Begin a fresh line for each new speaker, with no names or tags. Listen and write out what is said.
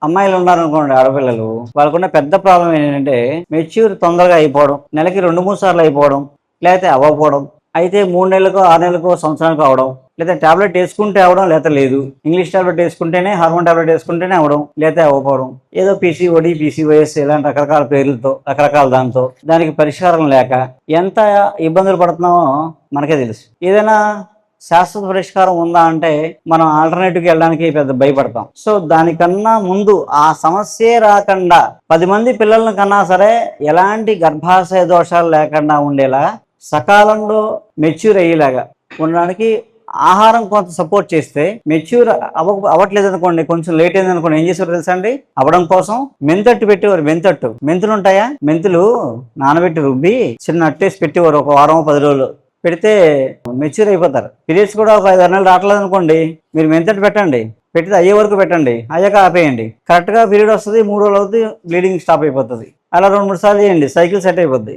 అమ్మాయిలు ఉన్నారనుకోండి, ఆడపిల్లలు, వాళ్ళకున్న పెద్ద ప్రాబ్లం ఏంటంటే మెచ్యూర్ తొందరగా అయిపోవడం, నెలకి 2-3 సార్లు అయిపోవడం, లేకపోతే అవ్వకపోవడం. అయితే 3 నెలలకో 6 నెలలకో సంవత్సరానికి అవడం, లేదా టాబ్లెట్ వేసుకుంటే అవడం, లేకపోతే లేదు. ఇంగ్లీష్ టాబ్లెట్ వేసుకుంటేనే, హార్మోన్ టాబ్లెట్ వేసుకుంటేనే అవడం, లేకపోతే అవ్వకపోవడం. ఏదో పీసీఓడి, పీసీఓఎస్ ఇలాంటి రకరకాల పేర్లతో, రకరకాల దాంతో దానికి పరిష్కారం లేక ఎంత ఇబ్బందులు పడుతున్నామో మనకే తెలుసు. ఏదైనా శాశ్వత పరిష్కారం ఉందా అంటే మనం ఆల్టర్నేటివ్కి వెళ్ళడానికి పెద్ద భయపడతాం. సో దానికన్నా ముందు ఆ సమస్యే రాకుండా 10 మంది పిల్లలను కన్నా సరే ఎలాంటి గర్భాశయ దోషాలు లేకుండా ఉండేలా, సకాలంలో మెచ్యూర్ అయ్యేలాగా ఉండడానికి ఆహారం కొంత సపోర్ట్ చేస్తే, మెచ్యూర్ అవ్వట్లేదు అనుకోండి, కొంచెం లేట్ అయింది అనుకోండి, ఏం చేసేవారు తెలుసా అండి? అవ్వడం కోసం మెంతట్టు పెట్టేవారు. మెంతులు ఉంటాయా, మెంతులు నానబెట్టి రుబ్బి చిన్న అట్టేసి పెట్టేవారు. ఒక వారం 10 రోజులు పెడితే మెచ్యూర్ అయిపోతారు. పీరియడ్స్ కూడా ఒక 5-6 నెలలు రావట్లేదు అనుకోండి, మీరు మెంతట్టు పెట్టండి, పెట్టితే అయ్యే వరకు పెట్టండి, అయ్యాక ఆపేయండి. కరెక్ట్గా పీరియడ్ వస్తుంది, 3 రోజులు అవుతుంది, బ్లీడింగ్ స్టాప్ అయిపోతుంది. అలా 2-3 సార్లు చేయండి, సైకిల్ సెట్ అయిపోద్ది.